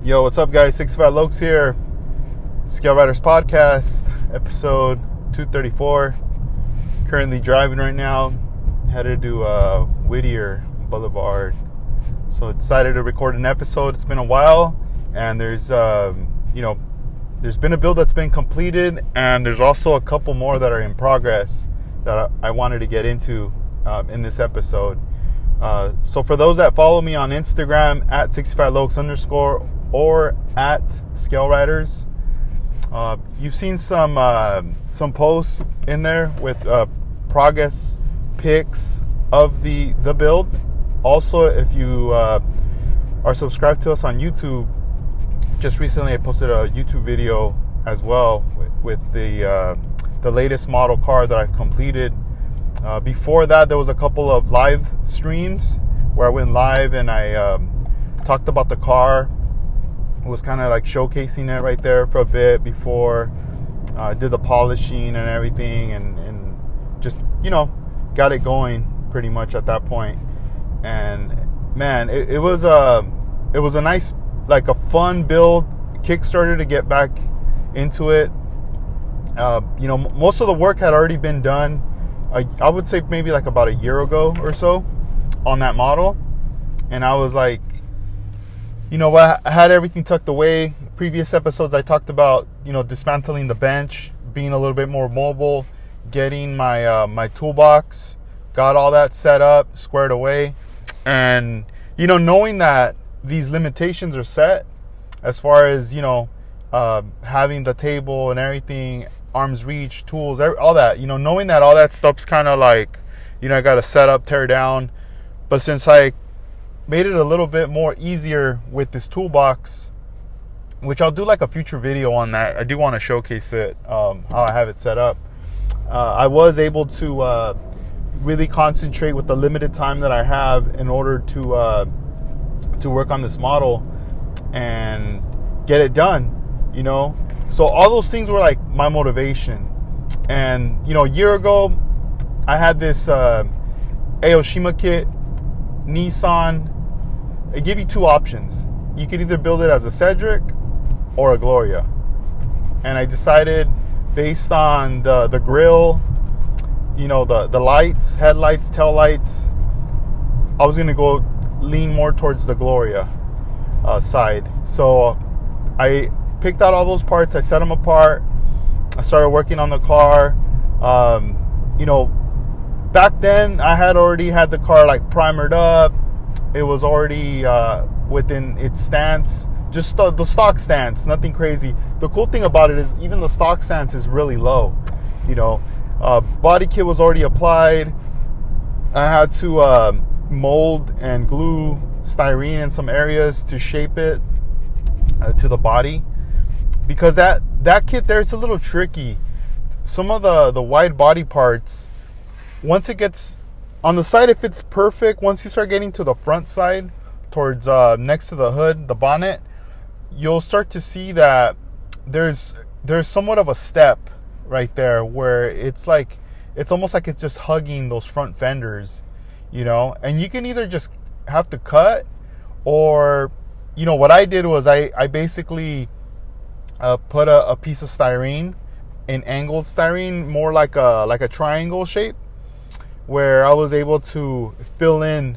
Yo, what's up, guys? 65Locs here. Scale Riders Podcast, episode 234. Currently driving right now. Headed to Whittier Boulevard. So decided to record an episode. It's been a while, and there's been a build that's been completed, and there's also a couple more that are in progress that I wanted to get into in this episode. So for those that follow me on Instagram at 65Locs_ or at Scale Riders, you've seen some posts in there with progress pics of the build. Also, if you are subscribed to us on YouTube, just recently I posted a YouTube video as well with the latest model car that I completed. Before that, there was a couple of live streams where I went live and I talked about the car. It was kind of like showcasing it right there for a bit before I did the polishing and everything, and just got it going pretty much at that point. And man, it was a nice, like a fun build, Kickstarter to get back into it. Most of the work had already been done. I would say maybe like about a year ago or so on that model. And I was like, I had everything tucked away. Previous episodes I talked about, dismantling the bench, being a little bit more mobile, getting my toolbox, got all that set up, squared away. And, knowing that these limitations are set as far as, having the table and everything, arm's reach, tools, all that, knowing that all that stuff's kind of like, I got to set up, tear down. But since I made it a little bit more easier with this toolbox, which I'll do like a future video on that. I do want to showcase it, how I have it set up. I was able to really concentrate with the limited time that I have in order to work on this model and get it done, So all those things were like my motivation. And, a year ago, I had this Aoshima kit, Nissan. It gave you two options. You could either build it as a Cedric or a Gloria. And I decided, based on the grill, the lights, headlights, tail lights, I was going to go lean more towards the Gloria side. So I picked out all those parts. I set them apart. I started working on the car. Back then I had already had the car like primered up. It was already within its stance, just the stock stance, nothing crazy. The cool thing about it is even the stock stance is really low. Body kit was already applied. I had to mold and glue styrene in some areas to shape it to the body, because that kit there, it's a little tricky. Some of the wide body parts, once it gets on the side, if it's perfect, once you start getting to the front side towards next to the hood, the bonnet, you'll start to see that there's somewhat of a step right there where it's almost like it's just hugging those front fenders, and you can either just have to cut, or what I did was I basically put a piece of styrene, an angled styrene, more like a triangle shape, where I was able to fill in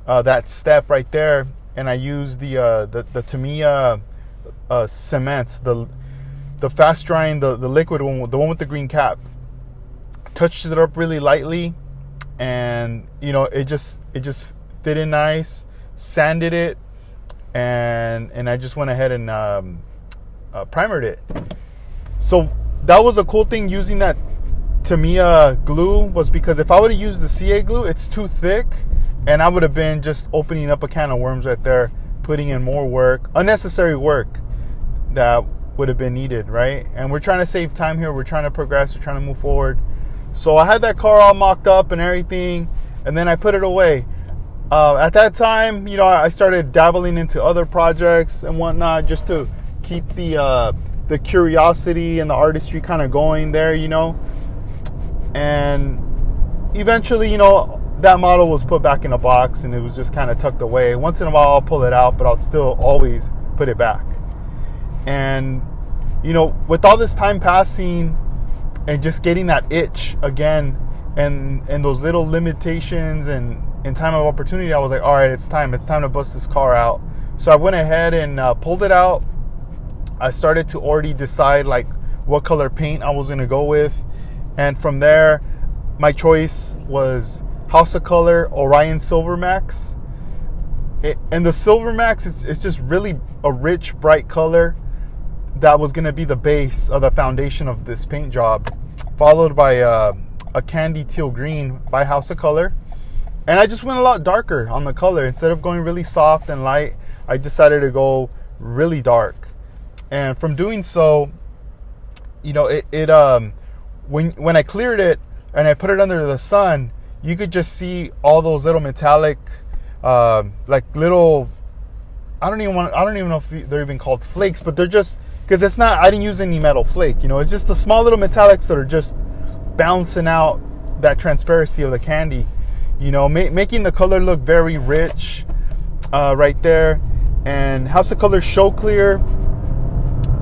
that step right there. And I used the Tamiya cement, the fast drying, the liquid one, the one with the green cap. Touched it up really lightly, and it just fit in nice. Sanded it, and I just went ahead and primered it. So that was a cool thing using that Tamiya glue, was because if I would have used the CA glue, it's too thick, and I would have been just opening up a can of worms right there, putting in more work, unnecessary work that would have been needed, right? And we're trying to save time here. We're trying to progress. We're trying to move forward. So I had that car all mocked up and everything, and then I put it away. At that time, I started dabbling into other projects and whatnot, just to keep the curiosity and the artistry kind of going there, And eventually, that model was put back in a box, and it was just kind of tucked away. Once in a while I'll pull it out, but I'll still always put it back. And, you know, with all this time passing and just getting that itch again, and those little limitations and time of opportunity, I was like, all right, it's time to bust this car out. So I went ahead and pulled it out. I started to already decide like what color paint I was going to go with. And from there, my choice was House of Color Orion Silver Max. And the Silver Max, it's just really a rich, bright color that was going to be the base of the foundation of this paint job, followed by a candy teal green by House of Color. And I just went a lot darker on the color. Instead of going really soft and light, I decided to go really dark. And from doing so, you know, when I cleared it and I put it under the sun, you could just see all those little metallic, like little, I don't even know if they're even called flakes, but they're just, because it's not, I didn't use any metal flake, you know, it's just the small little metallics that are just bouncing out that transparency of the candy, you know, making the color look very rich right there. And House of Color Show Clear,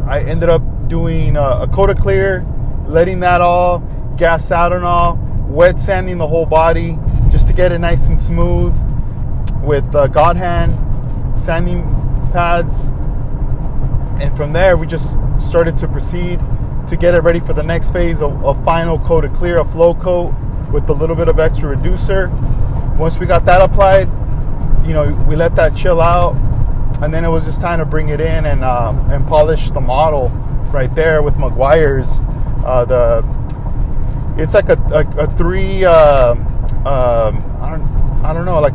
I ended up doing a coat of clear, letting that all gas out and all, wet sanding the whole body just to get it nice and smooth with God hand sanding pads. And from there, we just started to proceed to get it ready for the next phase of final coat of clear, a flow coat with a little bit of extra reducer. Once we got that applied, you know, we let that chill out, and then it was just time to bring it in and polish the model right there with Meguiar's. It's like a three, I don't know, like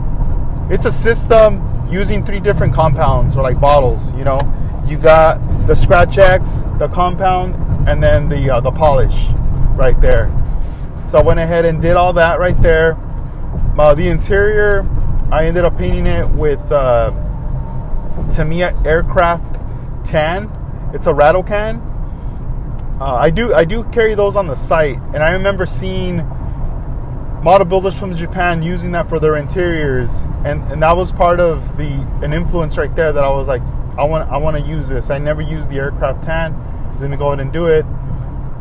it's a system using 3 different compounds or like bottles, you know. You got the Scratch X, the compound, and then the polish right there. So I went ahead and did all that right there. The interior, I ended up painting it with Tamiya Aircraft Tan. It's a rattle can. I do carry those on the site, and I remember seeing model builders from Japan using that for their interiors, and that was part of an influence right there that I was like, I want to use this. I never used the Aircraft Tan. Let me go ahead and do it.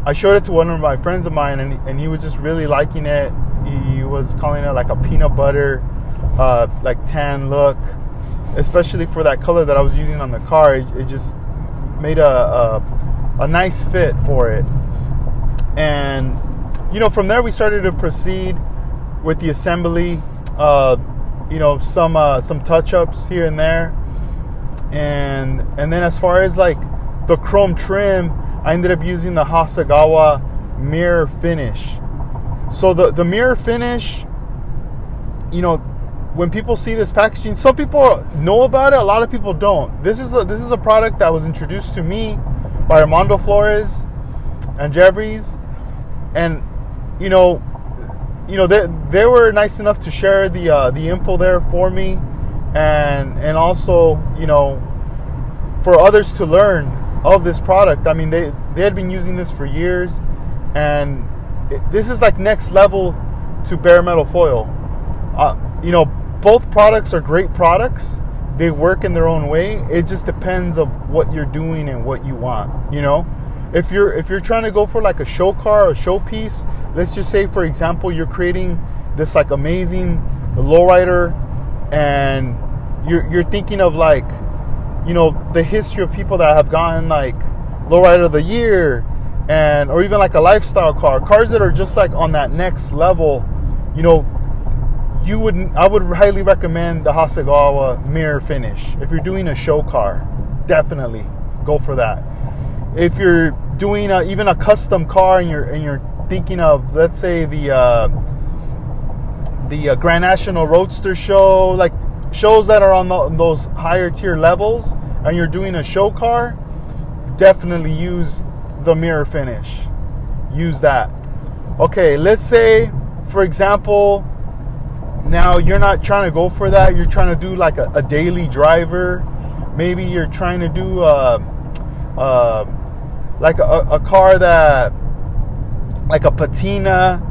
I showed it to one of my friends of mine, and he was just really liking it. He was calling it like a peanut butter, like tan look, especially for that color that I was using on the car. It just made a nice fit for it. And you know, from there we started to proceed with the assembly. You know, some touch-ups here and there, and then as far as like the chrome trim, I ended up using the Hasegawa mirror finish. So the mirror finish, you know, when people see this packaging, some people know about it, a lot of people don't. This is a product that was introduced to me by Armando Flores and Jeffries, and you know they were nice enough to share the info there for me, and also, you know, for others to learn of this product. I mean, they had been using this for years, and this is like next level to bare metal foil. You know, both products are great products. They work in their own way. It just depends of what you're doing and what you want. You know, if you're trying to go for like a show car or showpiece, let's just say, for example, you're creating this like amazing lowrider, and you're thinking of like, you know, the history of people that have gotten like lowrider of the year, and or even like a lifestyle cars that are just like on that next level. You know, I would highly recommend the Hasegawa mirror finish. If you're doing a show car, definitely go for that. If you're doing even a custom car, and you're thinking of, let's say, the Grand National Roadster show, like shows that are on those higher tier levels, and you're doing a show car, definitely use the mirror finish. Use that. Okay, let's say, for example, now you're not trying to go for that. You're trying to do like a daily driver. Maybe you're trying to do like a car that, like a patina,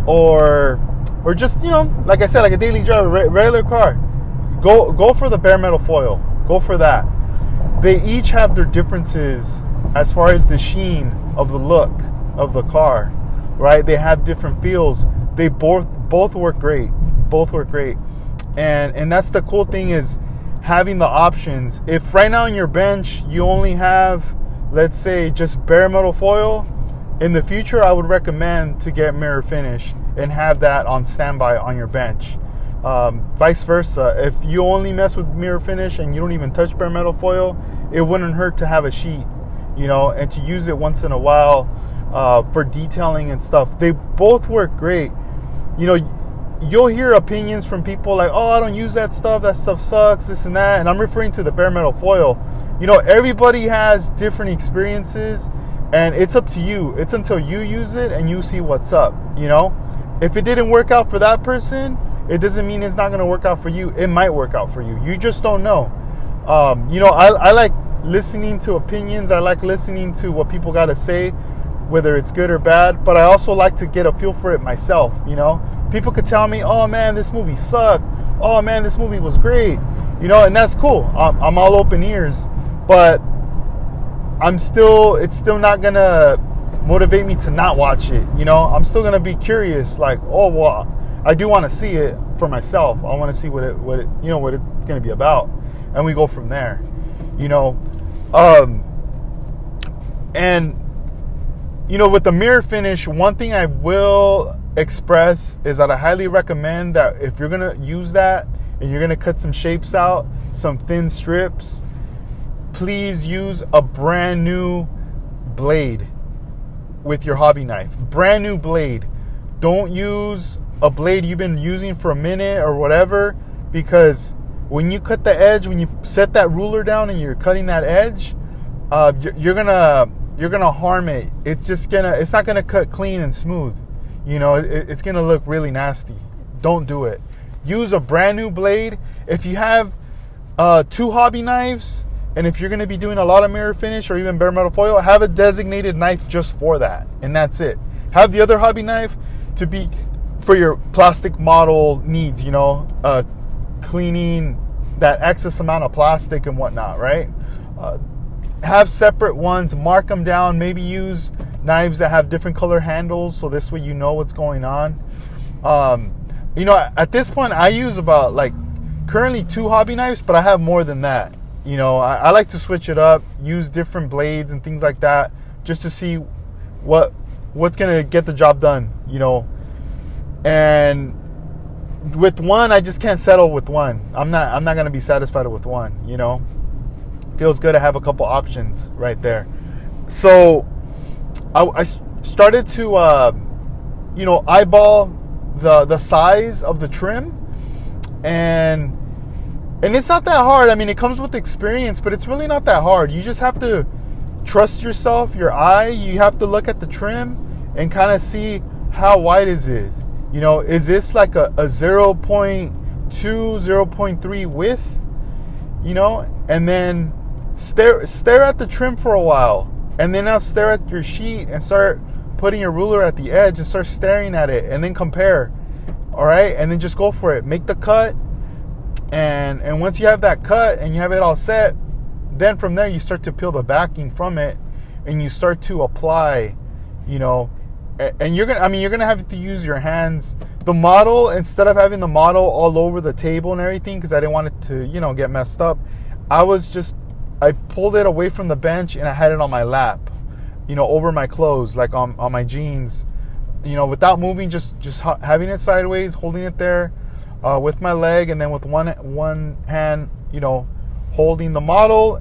or just, you know, like I said, like a daily driver, regular car. Go for the bare metal foil. Go for that. they each have their differences as far as the sheen of the look of the car, right? They have different feels. They both work great. Both work great. And that's the cool thing, is having the options. If right now on your bench you only have, let's say, just bare metal foil, in the future I would recommend to get mirror finish and have that on standby on your bench. Vice versa, if you only mess with mirror finish and you don't even touch bare metal foil, it wouldn't hurt to have a sheet, and to use it once in a while for detailing and stuff. They both work great. You'll hear opinions from people like, oh, I don't use that stuff sucks, this and that, and I'm referring to the bare metal foil. Everybody has different experiences, and it's up to you. It's until you use it and you see what's up. If it didn't work out for that person, it doesn't mean it's not going to work out for you. It might work out for you. You just don't know. I like listening to opinions. I like listening to what people got to say, whether it's good or bad. But I also like to get a feel for it myself. People could tell me, oh man, this movie sucked. Oh man, this movie was great. And that's cool. I'm all open ears. But it's still not going to motivate me to not watch it. I'm still going to be curious. Like, oh, well, I do want to see it for myself. I want to see what it's going to be about. And we go from there. And with the mirror finish, one thing I will express is that I highly recommend that if you're going to use that and you're going to cut some shapes out, some thin strips, please use a brand new blade with your hobby knife. Brand new blade. Don't use a blade you've been using for a minute or whatever, because when you cut the edge, when you set that ruler down and you're cutting that edge, you're gonna harm it. It's not gonna cut clean and smooth. It's gonna look really nasty. Don't do it. Use a brand new blade. If you have 2 hobby knives, and if you're going to be doing a lot of mirror finish or even bare metal foil, have a designated knife just for that, and that's it. Have the other hobby knife to be for your plastic model needs, cleaning that excess amount of plastic and whatnot, right? Have separate ones, mark them down, maybe use knives that have different color handles, so this way you know what's going on. At this point, I use about currently 2 hobby knives, but I have more than that. I like to switch it up, use different blades and things like that, just to see what's gonna get the job done. And with one, I just can't settle with one. I'm not gonna be satisfied with one. Feels good to have a couple options right there. So I started to eyeball the size of the trim, and it's not that hard. I mean, it comes with experience, but it's really not that hard. You just have to trust yourself, your eye. You have to look at the trim and kind of see how wide is it. Is this like a 0.2, 0.3 width? And then stare at the trim for a while. And then now stare at your sheet and start putting your ruler at the edge and start staring at it, and then compare. All right? And then just go for it. Make the cut. And once you have that cut and you have it all set, then from there you start to peel the backing from it, and you start to apply, and you're gonna have to use your hands. The model, instead of having the model all over the table and everything, because I didn't want it to, get messed up, I pulled it away from the bench and I had it on my lap, over my clothes, like on my jeans, without moving, just having it sideways, holding it there. With my leg, and then with one hand, holding the model,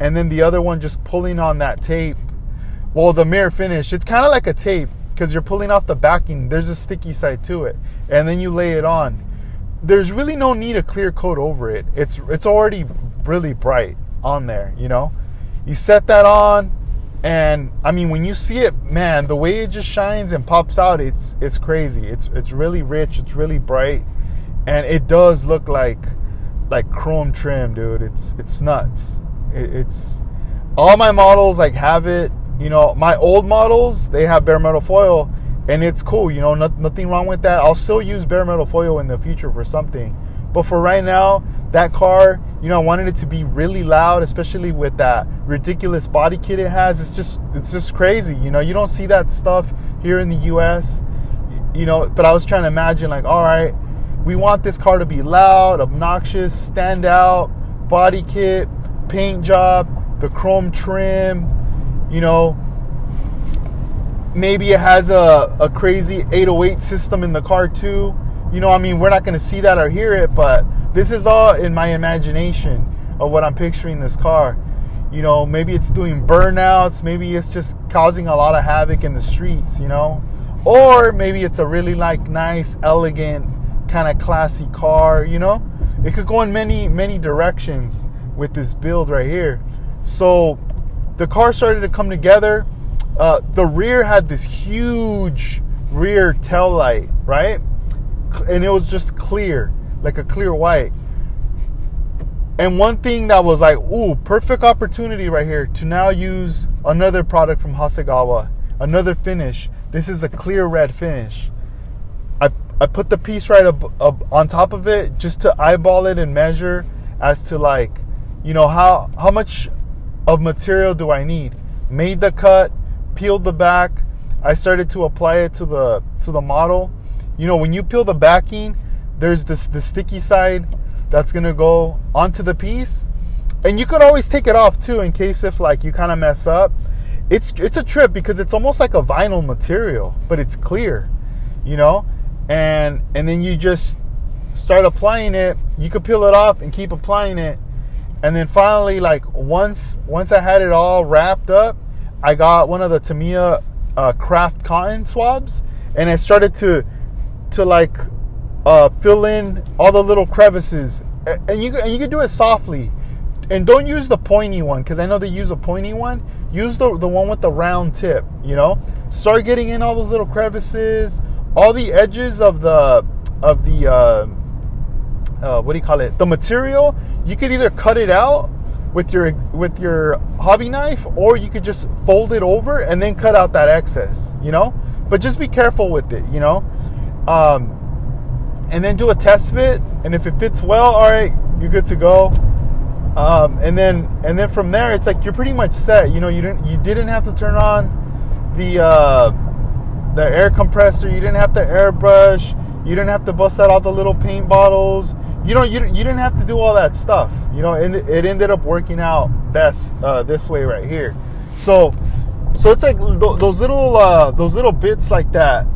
and then the other one just pulling on that tape. Well, the mirror finish, it's kind of like a tape, because you're pulling off the backing. There's a sticky side to it, and then you lay it on. There's really no need to clear coat over it. It's already really bright on there. You set that on, and I mean, when you see it, man, the way it just shines and pops out, it's crazy. It's really rich. It's really bright. And it does look like chrome trim, dude. It's nuts. It's all my models have it. My old models, they have bare metal foil, and it's cool. Nothing wrong with that. I'll still use bare metal foil in the future for something. But for right now, that car, You know, I wanted it to be really loud, especially with that ridiculous body kit it has. It's just crazy. You know, you don't see that stuff here in the US. You know, but I was trying to imagine, like, all right, we want this car to be loud, obnoxious, stand out, body kit, paint job, the chrome trim, you know, maybe it has a crazy 808 system in the car too. You know, I mean, we're not going to see that or hear it, but this is all in my imagination of what I'm picturing this car. You know, maybe it's doing burnouts, maybe it's just causing a lot of havoc in the streets, you know, or maybe it's a really like nice, elegant, kind of classy car, you know. It could go in many directions with this build right here. So the car started to come together. The rear had this huge rear tail light, right? And it was just clear, like a clear white. And one thing that was like, ooh, perfect opportunity right here to now use another product from Hasegawa, another finish. This is a clear red finish. I put the piece right up on top of it just to eyeball it and measure as to, like, you know, how much of material do I need. Made the cut, peeled the back. I started to apply it to the model. You know, when you peel the backing, there's the sticky side that's gonna go onto the piece, and you could always take it off too in case if like you kind of mess up. It's a trip because it's almost like a vinyl material, but it's clear, you know, and then you just start applying it. You could peel it off and keep applying it, and then finally, like once I had it all wrapped up, I got one of the Tamiya craft cotton swabs, and I started to like fill in all the little crevices, and you can do it softly, and don't use the pointy one because I know they use a pointy one. Use the one with the round tip. You know, start getting in all those little crevices, all the edges of the what do you call it? The material. You could either cut it out with your hobby knife, or you could just fold it over and then cut out that excess. You know, but just be careful with it. You know. And then do a test fit, and if it fits well, all right, you're good to go. And then from there, it's like you're pretty much set. You know, you didn't have to turn on the air compressor. You didn't have to airbrush. You didn't have to bust out all the little paint bottles. You know, you didn't have to do all that stuff. You know, and it ended up working out best this way right here. So it's like those little bits like that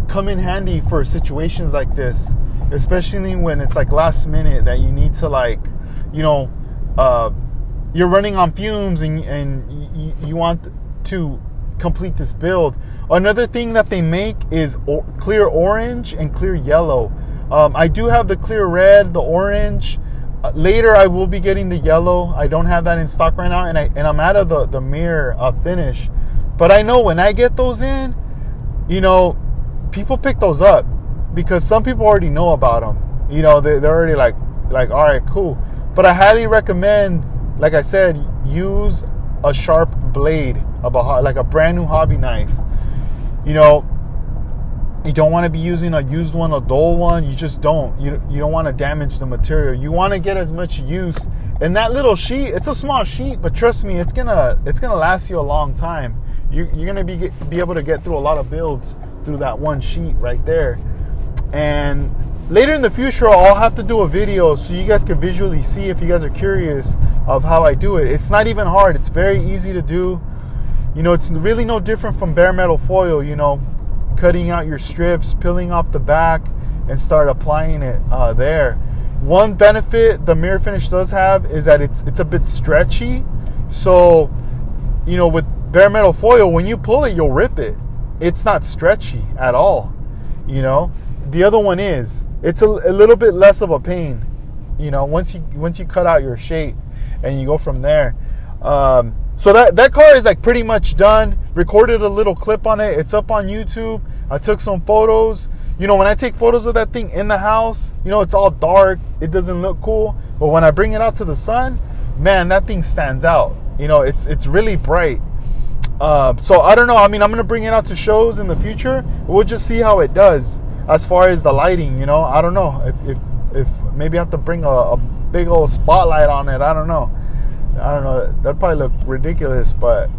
come in handy for situations like this, especially when it's like last minute that you need to, like, you know, you're running on fumes and you want to complete this build. Another thing that they make is clear orange and clear yellow. I do have the clear red, the orange. Later I will be getting the yellow. I don't have that in stock right now, and I'm out of the mirror finish. But I know when I get those in, you know, people pick those up because some people already know about them. You know, they're already like, all right, cool. But I highly recommend, like I said, use a sharp blade, like a brand new hobby knife. You know, you don't want to be using a used one, a dull one. You just don't. You don't want to damage the material. You want to get as much use. And that little sheet, it's a small sheet, but trust me, it's gonna last you a long time. You're gonna be able to get through a lot of builds through that one sheet right there. And later in the future, I'll have to do a video so you guys can visually see, if you guys are curious of how I do it. It's not even hard. It's very easy to do. You know, it's really no different from bare metal foil. You know, cutting out your strips, peeling off the back, and start applying it there. One benefit the mirror finish does have is that it's a bit stretchy. So, you know, with bare metal foil, when you pull it, you'll rip it. It's not stretchy at all. You know, the other one is. It's a little bit less of a pain. You know, once you cut out your shape and you go from there. So that car is like pretty much done. Recorded a little clip on it. It's up on YouTube. I took some photos. You know, when I take photos of that thing in the house, you know, it's all dark. It doesn't look cool. But when I bring it out to the sun, man, that thing stands out. You know, it's really bright. So I don't know. I mean, I'm going to bring it out to shows in the future. We'll just see how it does as far as the lighting, you know. I don't know if maybe I have to bring a big old spotlight on it. I don't know. That'd probably look ridiculous, but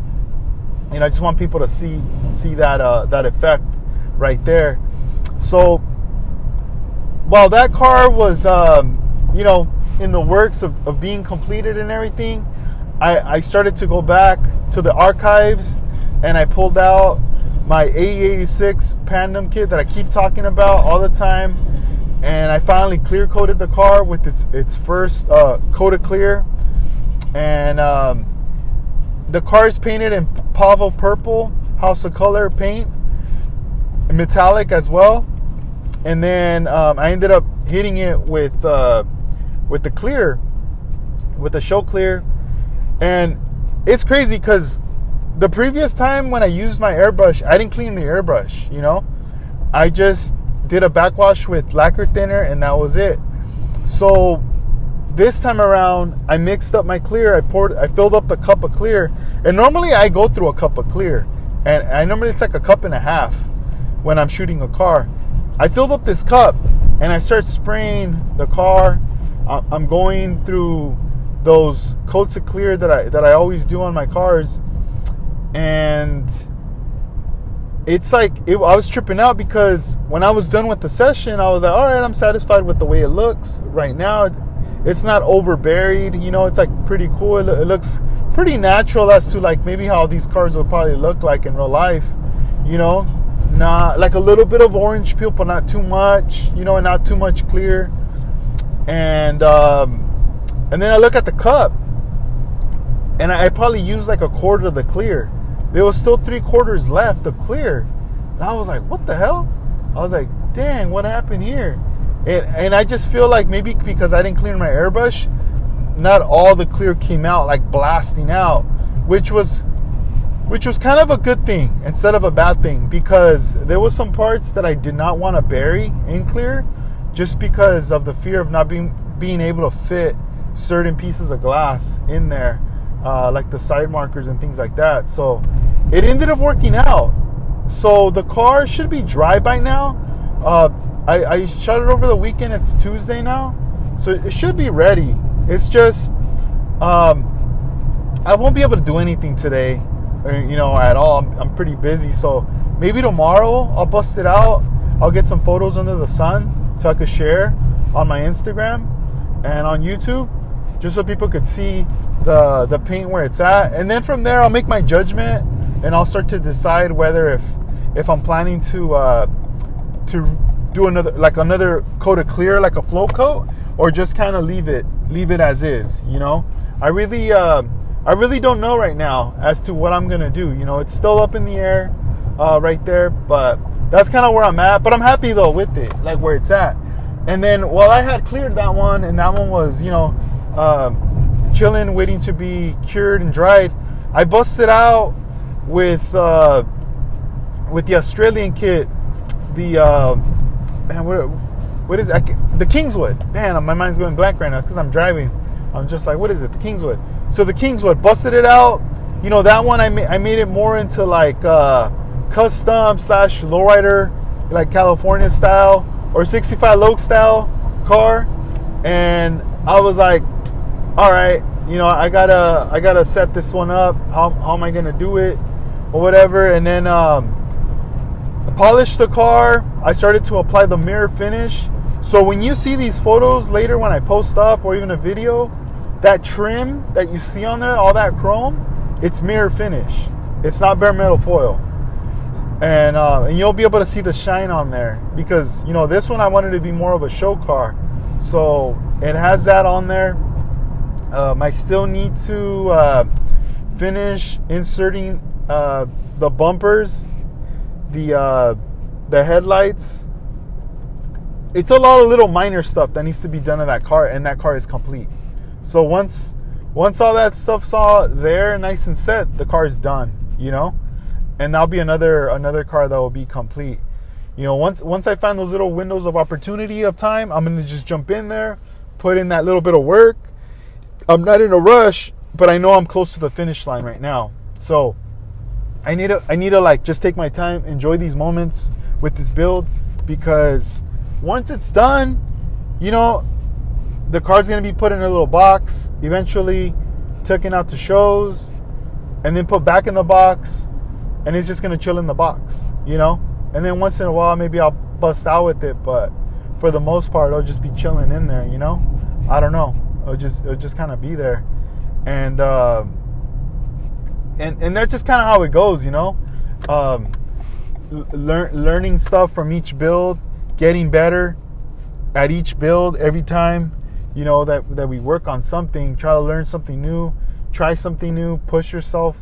I just want people to see that effect right there. So while that car was in the works of being completed and everything, I started to go back to the archives, and I pulled out my AE86 Pandem kit that I keep talking about all the time, and I finally clear coated the car with its first coat of clear, and the car is painted in Pavo Purple House of Color paint, metallic as well, and then I ended up hitting it with the clear, with the show clear. And it's crazy because the previous time when I used my airbrush, I didn't clean the airbrush, I just did a backwash with lacquer thinner, and that was it. So this time around, I mixed up my clear. I filled up the cup of clear, and normally I go through a cup of clear, and normally it's like a cup and a half when I'm shooting a car. I filled up this cup, and I start spraying the car. I'm going through those coats of clear that I always do on my cars, and it's like I was tripping out because when I was done with the session, I was like, all right, I'm satisfied with the way it looks right now. It's not over buried, it's like pretty cool. It looks pretty natural as to like maybe how these cars would probably look like in real life, not like a little bit of orange peel, but not too much, and not too much clear. And then I look at the cup, and I probably used like a quarter of the clear. There was still 3/4 left of clear. And I was like, what the hell? I was like, dang, what happened here? And I just feel like maybe because I didn't clean my airbrush, not all the clear came out, like blasting out, which was kind of a good thing instead of a bad thing, because there was some parts that I did not want to bury in clear just because of the fear of not being able to fit certain pieces of glass in there, like the side markers and things like that. So it ended up working out. So the car should be dry by now. I shot it over the weekend. It's Tuesday now, so it should be ready. It's just I won't be able to do anything today, at all. I'm pretty busy, so maybe tomorrow I'll bust it out. I'll get some photos under the sun so I could share on my Instagram and on YouTube, just so people could see the paint where it's at. And then from there, I'll make my judgment, and I'll start to decide whether if I'm planning to do another coat of clear, like a float coat, or just kind of leave it as is. I really don't know right now as to what I'm gonna do. It's still up in the air right there, but that's kind of where I'm at. But I'm happy though with it, like where it's at. And then while I had cleared that one, and that one was chilling, waiting to be cured and dried, I busted out with the Australian kit, what is it? The Kingswood. Man, my mind's going blank right now. It's because I'm driving. I'm just like, what is it? The Kingswood. So the Kingswood, busted it out. That one I made it more into like custom / lowrider, like California style or 65Locs style car. And I was like, all right, I gotta set this one up. How am I gonna do it or whatever? And then I polished the car. I started to apply the mirror finish. So when you see these photos later when I post up, or even a video, that trim that you see on there, all that chrome, it's mirror finish. It's not bare metal foil. And you'll be able to see the shine on there, because this one I wanted to be more of a show car, so it has that on there. I still need to finish inserting the bumpers, the headlights. It's a lot of little minor stuff that needs to be done in that car, and that car is complete. So once all that stuff's all there, nice and set, the car is done, and that'll be another car that will be complete. Once I find those little windows of opportunity of time, I'm gonna just jump in there, put in that little bit of work. I'm not in a rush, but I know I'm close to the finish line right now. So I need to like just take my time, enjoy these moments with this build, because once it's done, the car's going to be put in a little box, eventually taken out to shows, and then put back in the box, and it's just going to chill in the box, And then once in a while, maybe I'll bust out with it, but for the most part, it'll just be chilling in there, I don't know. It'll just kind of be there. And that's just kind of how it goes, learning stuff from each build, getting better at each build every time, that we work on something, try to learn something new, try something new, push yourself,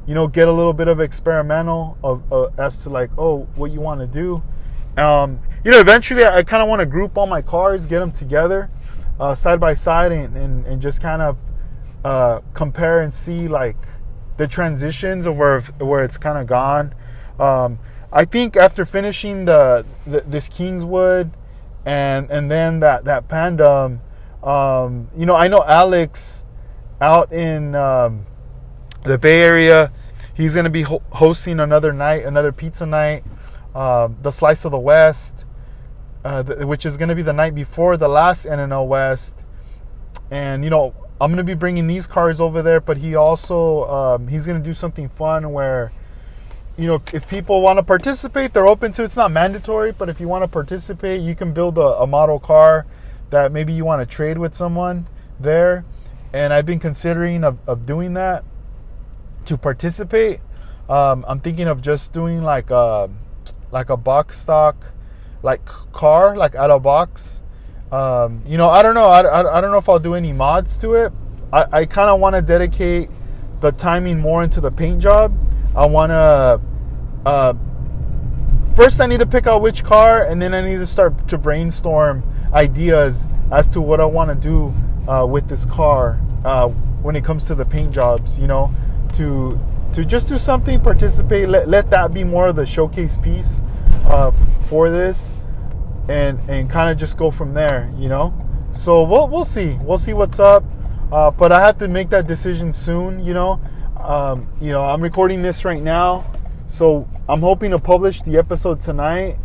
get a little bit of experimental as to like, what you want to do. Eventually I kind of want to group all my cars, get them together, side by side, and just kind of compare and see like the transitions of where it's kind of gone. I think after finishing this Kingswood and then that Pandem, I know Alex out in the Bay Area, he's going to be hosting another pizza night, the Slice of the West, which is going to be the night before the last NNL West. And, I'm going to be bringing these cars over there, but he also, he's going to do something fun where, if people want to participate, they're open to it. It's not mandatory, but if you want to participate, you can build a model car that maybe you want to trade with someone there. And I've been considering of doing that to participate. I'm thinking of just doing like a box stock, like car, like out of box. I don't know. I don't know if I'll do any mods to it. I kind of want to dedicate the timing more into the paint job. I want to, first I need to pick out which car, and then I need to start to brainstorm ideas as to what I want to do with this car when it comes to the paint jobs, to just do something, participate, let that be more of the showcase piece for this, and kind of just go from there, So we'll see what's up, but I have to make that decision soon, I'm recording this right now, so I'm hoping to publish the episode tonight,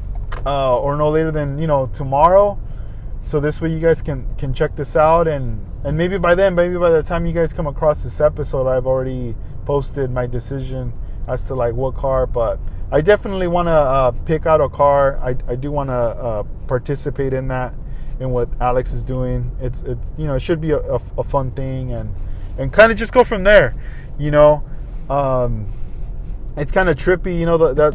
or no later than tomorrow. So this way you guys can check this out, and maybe by the time you guys come across this episode, I've already posted my decision as to like what car. But I definitely want to pick out a car. I do want to participate in that, in what Alex is doing. It's it should be a fun thing, and kind of just go from there. It's kind of trippy.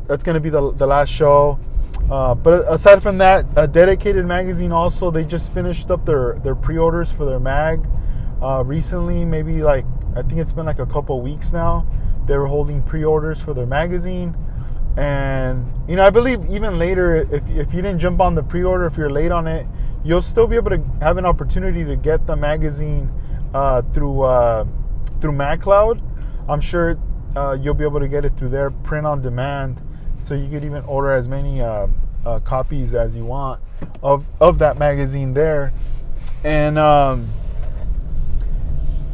That's going to be the last show. But aside from that, a Dedicated magazine also, they just finished up their pre-orders for their mag recently. Maybe like, I think it's been like a couple weeks now. They were holding pre-orders for their magazine. And, I believe even later, if you didn't jump on the pre-order, if you're late on it, you'll still be able to have an opportunity to get the magazine through MagCloud. I'm sure you'll be able to get it through their print on demand. So you could even order as many copies as you want of that magazine there. And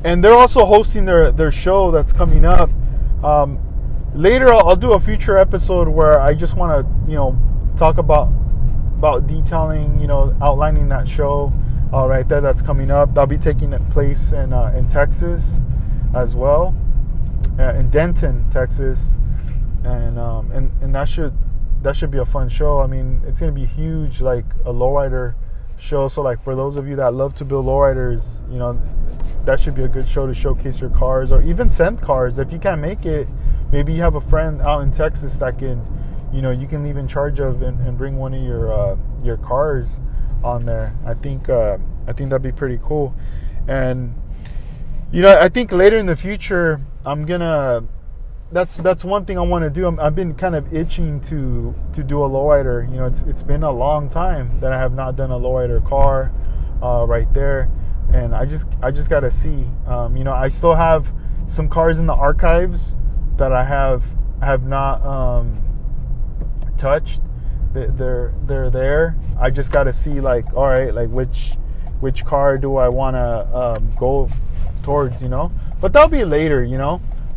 they're also hosting their show that's coming up. Later, I'll do a future episode where I just want to, talk about detailing, outlining that show right there that's coming up. That'll be taking place in Texas as well, in Denton, Texas. And that should be a fun show. I mean, it's gonna be huge, like a lowrider show. So like for those of you that love to build lowriders, that should be a good show to showcase your cars, or even send cars. If you can't make it, maybe you have a friend out in Texas that can, you can leave in charge of and bring one of your cars on there. I think that'd be pretty cool. And I think later in the future, I'm gonna. That's one thing I want to do. I've been kind of itching to do a lowrider. It's been a long time that I have not done a lowrider car right there, and I just got to see. I still have some cars in the archives that I have not touched. They're there. I just got to see, like, all right, like which car do I want to go towards? But that'll be later.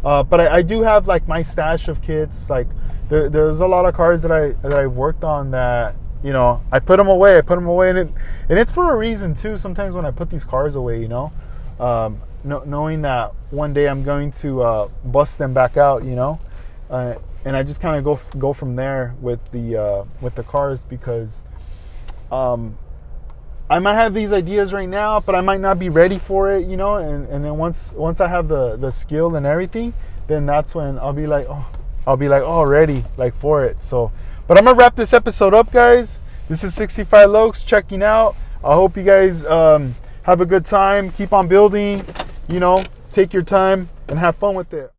But I do have like my stash of kits. Like there's a lot of cars that I've worked on that you know, I put them away. And it's for a reason too. Sometimes when I put these cars away, you know, knowing that one day I'm going to bust them back out, you know, and I just kind of go from there with the cars, because I might have these ideas right now, but I might not be ready for it, you know, and then once I have the skill and everything, then that's when I'll be like, ready, like, for it. So, but I'm gonna wrap this episode up, guys. This is 65Locs checking out. I hope you guys have a good time. Keep on building, you know, take your time and have fun with it.